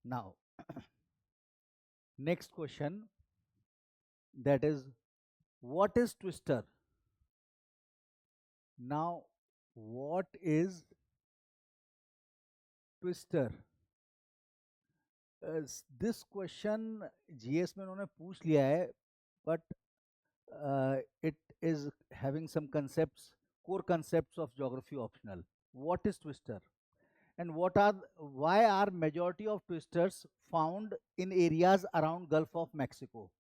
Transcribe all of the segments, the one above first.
Now, next question, that is, what is twister? Now, what is twister? This question GS में उन्होंने पूछ लिया है, but it is having some concepts, core concepts of geography optional. What is twister? And why are majority of twisters found in areas around Gulf of Mexico?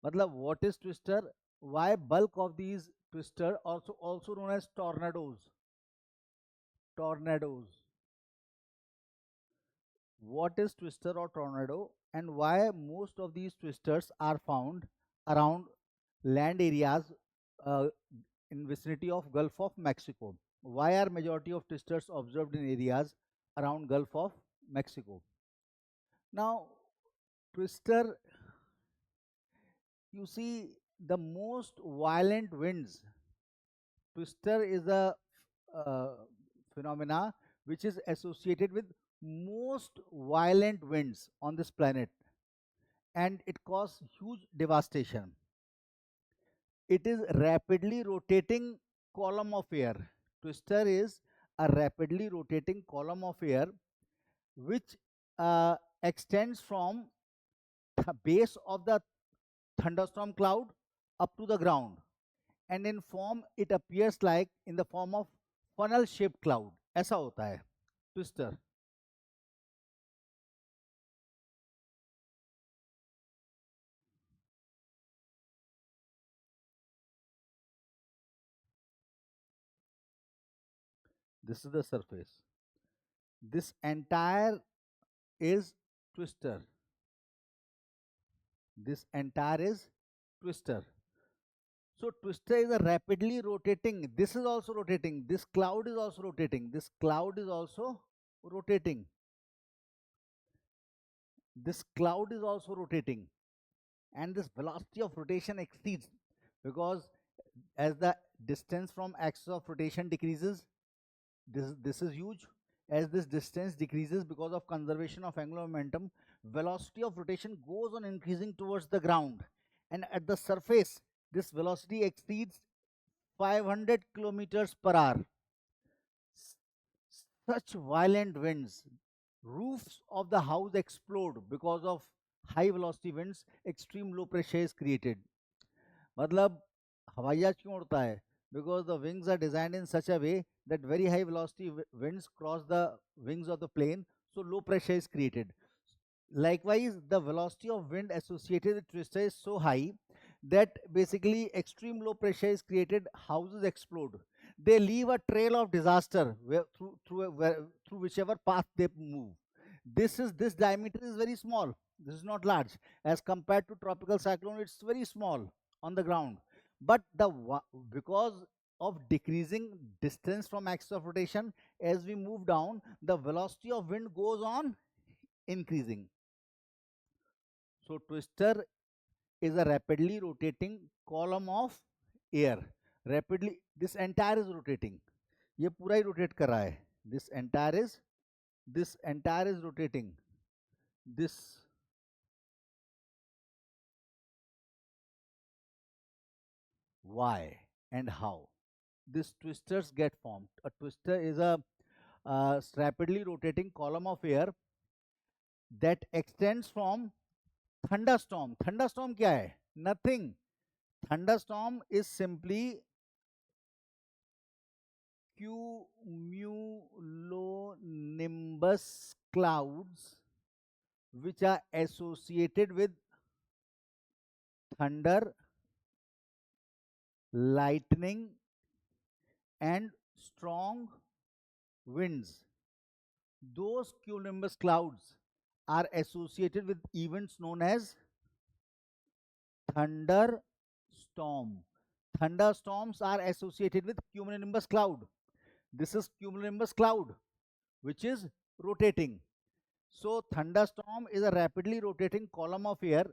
मतलब what is twister? Why bulk of these twister also known as tornadoes? Tornadoes. What is twister or tornado, and why most of these twisters are found around land areas uh, in vicinity of Gulf of Mexico? Why are majority of twisters observed in areas around Gulf of Mexico? Now, twister, you see, the most violent winds. Twister is a uh, phenomena which is associated with most violent winds on this planet, and it causes huge devastation. It is rapidly rotating column of air. Twister is a rapidly rotating column of air which extends from the base of the thunderstorm cloud up to the ground, and in form it appears like in the form of funnel shaped cloud. ऐसा होता है twister. This is the surface. This entire is twister. This entire is twister. So twister is a rapidly rotating. This is also rotating. This cloud is also rotating. This cloud is also rotating. This cloud is also rotating. And this velocity of rotation exceeds, because as the distance from axis of rotation decreases, this is huge. As this distance decreases because of conservation of angular momentum, velocity of rotation goes on increasing towards the ground, and at the surface this velocity exceeds 500 kilometers per hour. Such violent winds, roofs of the house explode because of high velocity winds. Extreme low pressure is created. मतलब हवाई जहाज क्यों उड़ता है? Because the wings are designed in such a way that very high velocity winds cross the wings of the plane, so low pressure is created. Likewise, the velocity of wind associated with twister is so high that basically extreme low pressure is created, houses explode. They leave a trail of disaster through whichever path they move. This diameter is very small. This is not large as compared to tropical cyclone. It's very small on the ground, but because of decreasing distance from axis of rotation, as we move down, the velocity of wind goes on increasing. So twister is a rapidly rotating column of air. Rapidly, this entire is rotating. ये पूरा ही rotate कर रहा है. This entire is rotating. This, why and how these twisters get formed? A twister is a rapidly rotating column of air that extends from thunderstorm. Thunderstorm क्या है? Nothing. Thunderstorm is simply cumulonimbus clouds which are associated with thunder, lightning, and strong winds. Those cumulonimbus clouds are associated with events known as thunderstorm. Thunderstorms are associated with cumulonimbus cloud. This is cumulonimbus cloud which is rotating. So thunderstorm is a rapidly rotating column of air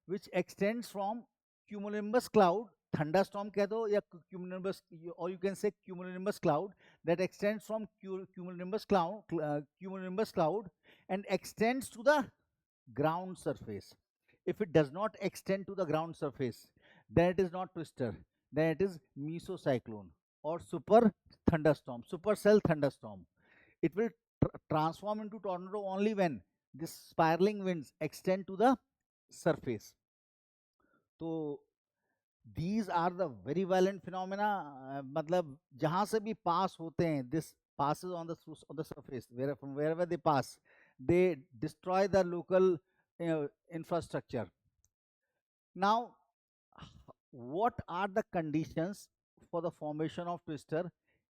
which extends from cumulonimbus cloud thunderstorm कह दो या cumulonimbus, or you can say cumulonimbus cloud that extends from cumulonimbus cloud and extends to the ground surface. If it does not extend to the ground surface, then it is not twister, then it is mesocyclone or super thunderstorm, supercell thunderstorm. It will transform into tornado only when this spiraling winds extend to the surface. So these are the very violent phenomena. मतलब जहां से भी pass होते हैं, this passes on the surface, from wherever they pass, they destroy the local infrastructure. Now, what are the conditions for the formation of twister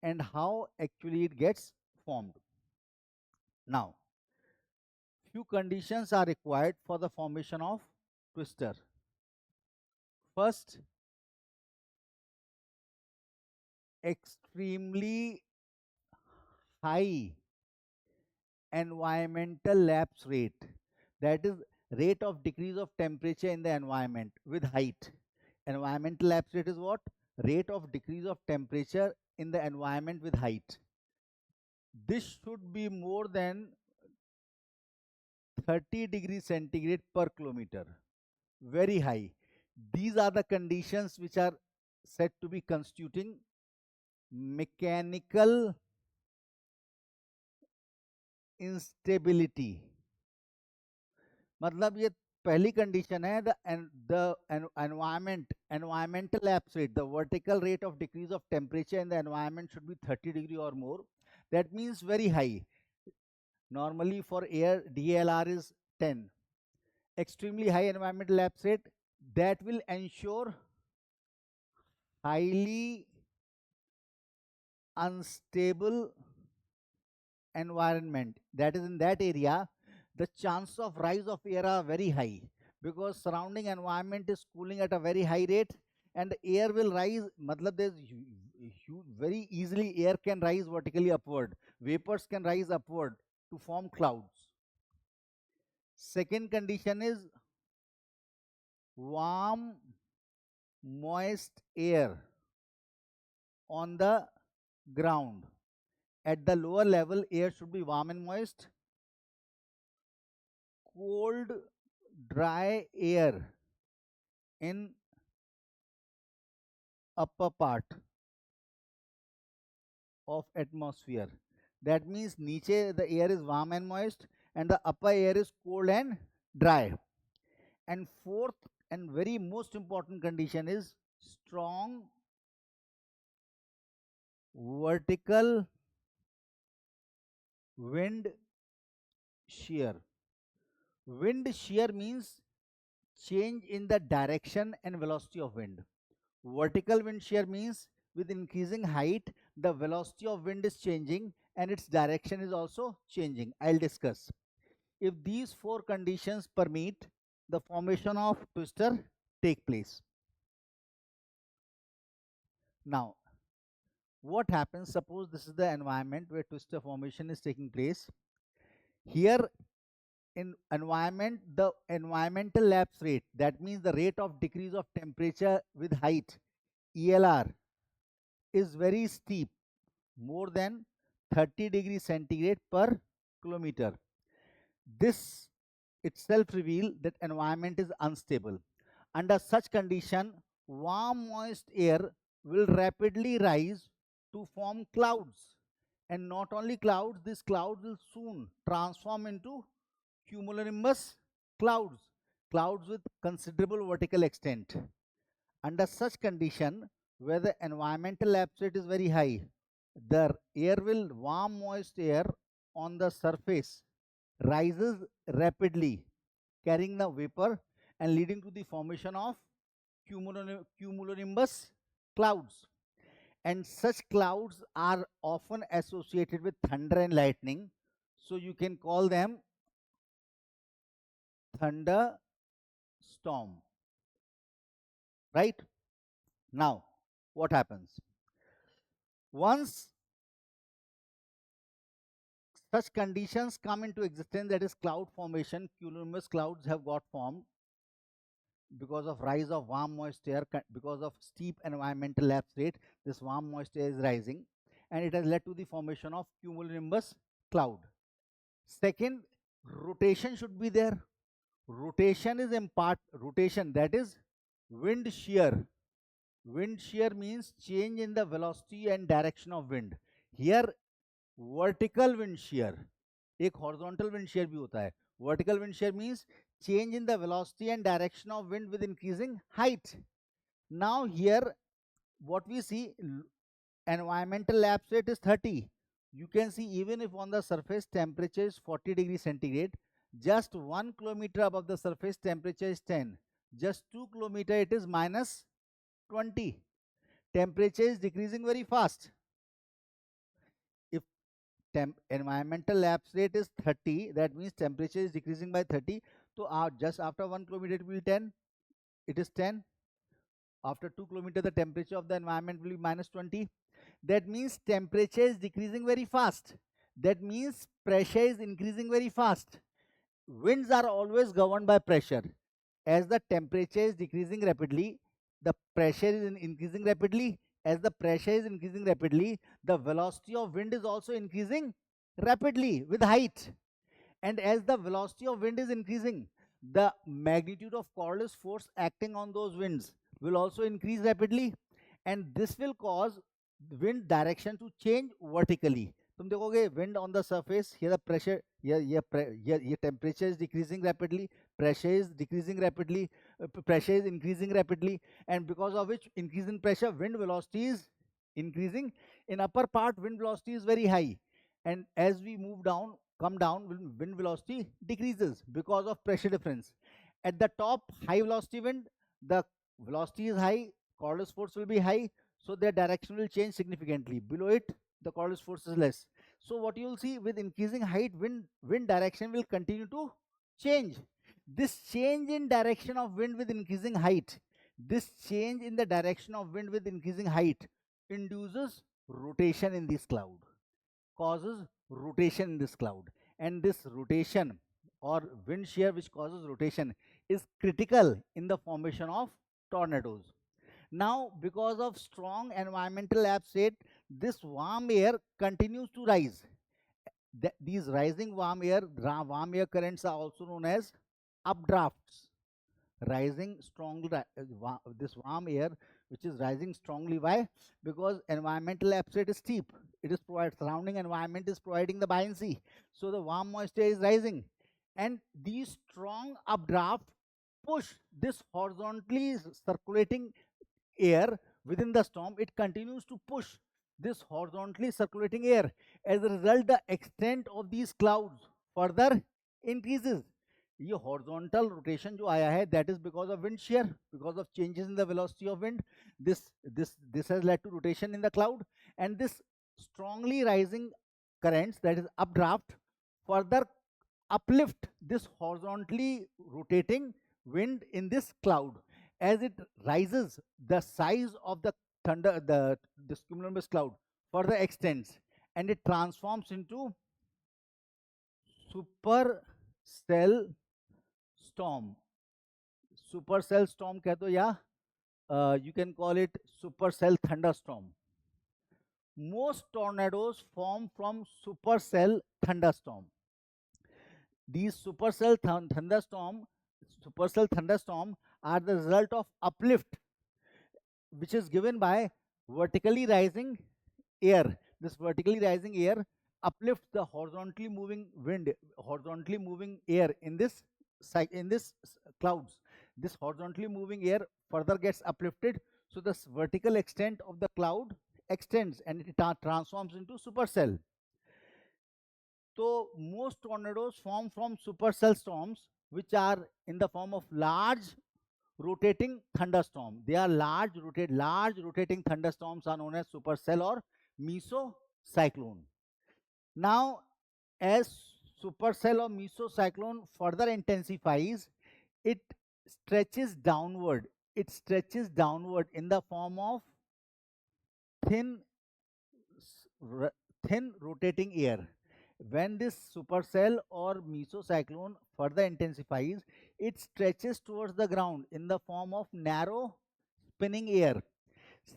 and how actually it gets formed? Now, few conditions are required for the formation of twister. First, extremely high environmental lapse rate, that is rate of decrease of temperature in the environment with height. Environmental lapse rate is what? Rate of decrease of temperature in the environment with height. This should be more than 30 degrees centigrade per kilometer. Very high. These are the conditions which are said to be constituting mechanical instability. मतलब ये पहली condition है, the environmental lapse rate, the vertical rate of decrease of temperature in the environment should be 30 degree or more. That means very high. Normally for air, DLR is 10. Extremely high environmental lapse rate that will ensure highly unstable environment. That is, in that area, the chance of rise of air are very high because surrounding environment is cooling at a very high rate and the air will rise. Matlab there's very easily air can rise vertically upward. Vapors can rise upward to form clouds. Second condition is warm, moist air on the ground. At the lower level, air should be warm and moist. Cold, dry air in upper part of atmosphere. That means niche the air is warm and moist and the upper air is cold and dry. And fourth and very most important condition is strong vertical wind shear. Wind shear means change in the direction and velocity of wind. Vertical wind shear means with increasing height, the velocity of wind is changing and its direction is also changing. I'll discuss. If these four conditions permit, the formation of twister take place. Now, what happens? Suppose this is the environment where twister formation is taking place. Here in environment, the environmental lapse rate, that means the rate of decrease of temperature with height, ELR, is very steep, more than 30 degrees centigrade per kilometer. This itself reveals that environment is unstable. Under such condition, warm moist air will rapidly rise to form clouds. And not only clouds, these clouds will soon transform into cumulonimbus clouds, clouds with considerable vertical extent. Under such condition, where the environmental lapse rate is very high, the air will warm moist air on the surface rises rapidly, carrying the vapor and leading to the formation of cumulonimbus clouds. And such clouds are often associated with thunder and lightning. So you can call them thunderstorm. Right? Now, what happens? Once such conditions come into existence, that is cloud formation, cumulonimbus clouds have got formed, because of rise of warm moist air, because of steep environmental lapse rate, this warm moist air is rising, and it has led to the formation of cumulonimbus cloud. Second, rotation should be there. Rotation is impart rotation, that is wind shear. Wind shear means change in the velocity and direction of wind. Here vertical wind shear, एक horizontal wind shear भी होता है. Vertical wind shear means change in the velocity and direction of wind with increasing height. Now here what we see, environmental lapse rate is 30. You can see even if on the surface temperature is 40 degrees centigrade, just 1 kilometer above the surface temperature is 10. Just 2 kilometer it is minus 20. Temperature is decreasing very fast. If environmental lapse rate is 30, that means temperature is decreasing by 30. So just after 1 kilometer it will be 10. It is 10. After 2 kilometer the temperature of the environment will be minus 20. That means temperature is decreasing very fast. That means pressure is increasing very fast. Winds are always governed by pressure. As the temperature is decreasing rapidly, the pressure is increasing rapidly. As the pressure is increasing rapidly, the velocity of wind is also increasing rapidly with height. And as the velocity of wind is increasing, the magnitude of Coriolis force acting on those winds will also increase rapidly, and this will cause wind direction to change vertically. तुम देखोगे wind on the surface, here the pressure, here temperature is decreasing rapidly, pressure is decreasing rapidly, pressure is increasing rapidly, and because of which increase in pressure, wind velocity is increasing. In upper part, wind velocity is very high, and as we move down, come down, wind velocity decreases because of pressure difference. At the top, high velocity wind, the velocity is high, Coriolis force will be high, so their direction will change significantly. Below it, the Coriolis force is less. So what you will see, with increasing height, wind direction will continue to change. This change in direction of wind with increasing height, this change in the direction of wind with increasing height induces rotation in this cloud, causes rotation in this cloud. And this rotation or wind shear which causes rotation is critical in the formation of tornadoes. Now, because of strong environmental lapse rate, this warm air continues to rise. These rising warm air currents are also known as updrafts. Rising strongly, this warm air which is rising strongly. Why? Because environmental lapse rate is steep. It is provided, surrounding environment is providing the buoyancy, so the warm moisture is rising, and these strong updraft push this horizontally circulating air within the storm. It continues to push this horizontally circulating air. As a result, the extent of these clouds further increases. ये horizontal rotation जो आया है, that is because of wind shear, because of changes in the velocity of wind. This has led to rotation in the cloud, and this strongly rising currents, that is updraft, further uplift this horizontally rotating wind in this cloud. As it rises, the size of the this cumulonimbus cloud further extends, and it transforms into supercell storm. Supercell storm कह दो, या you can call it supercell thunderstorm. Most tornadoes form from supercell thunderstorm. These supercell thunderstorm are the result of uplift which is given by vertically rising air. This vertically rising air uplifts the horizontally moving air in this clouds. This horizontally moving air further gets uplifted, so the vertical extent of the cloud extends and it transforms into supercell. So most tornadoes form from supercell storms, which are in the form of large rotating thunderstorm. They are large rotating thunderstorms are known as supercell or mesocyclone. Now, as supercell or mesocyclone further intensifies, it stretches downward. It stretches downward in the form of thin rotating air. When this supercell or mesocyclone further intensifies, it stretches towards the ground in the form of narrow spinning air.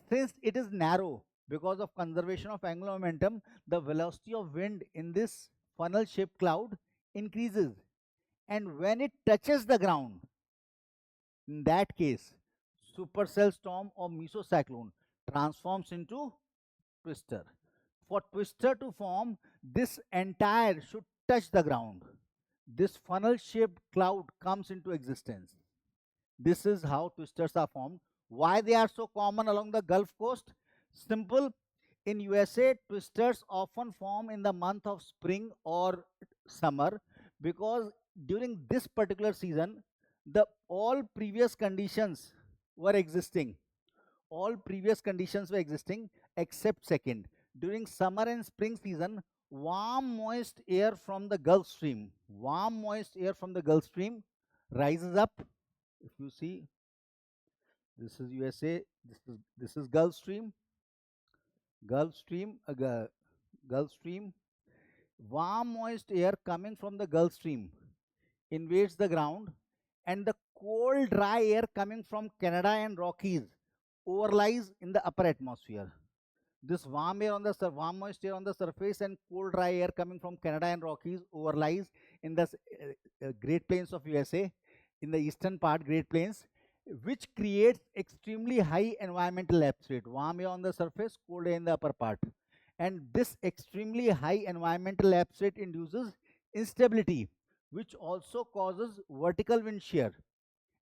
Since it is narrow, because of conservation of angular momentum, the velocity of wind in this funnel shaped cloud increases. And when it touches the ground, in that case, supercell storm or mesocyclone transforms into twister. For twister to form, this entire should touch the ground. This funnel shaped cloud comes into existence. This is how twisters are formed. Why they are so common along the Gulf Coast? Simple. In USA, twisters often form in the month of spring or summer because during this particular season, the all previous conditions were existing. All previous conditions were existing except second. During summer and spring season, warm moist air from the Gulf Stream rises up. If you see, this is USA, this is Gulf Stream, Gulf Stream. Warm moist air coming from the Gulf Stream invades the ground, and the cold dry air coming from Canada and Rockies overlies in the upper atmosphere. This warm moist air on the surface and cold dry air coming from Canada and Rockies overlies in the Great Plains of USA, in the eastern part, Great Plains, which creates extremely high environmental lapse rate. Warm air on the surface, cold air in the upper part. And this extremely high environmental lapse rate induces instability, which also causes vertical wind shear.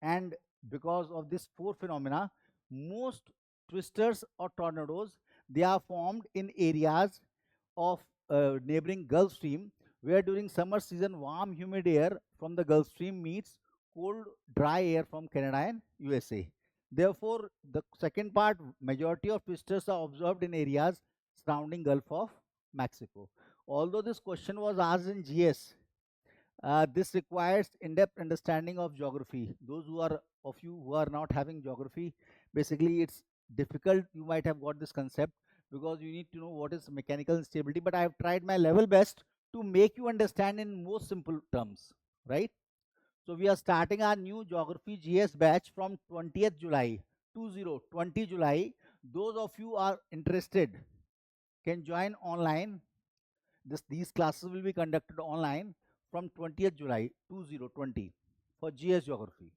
And because of this four phenomena, most twisters or tornadoes, they are formed in areas of neighboring Gulf Stream, where during summer season warm humid air from the Gulf Stream meets cold dry air from Canada and USA. Therefore, the second part, majority of twisters are observed in areas surrounding Gulf of Mexico. Although this question was asked in GS, this requires in-depth understanding of geography. Those who are of you who are not having geography, basically it's difficult. You might have got this concept because you need to know what is mechanical instability. But I have tried my level best to make you understand in most simple terms, right? So we are starting our new geography GS batch from 20th July, 20 July. Those of you are interested can join online. These classes will be conducted online from 20th July 2020 for GS Geography.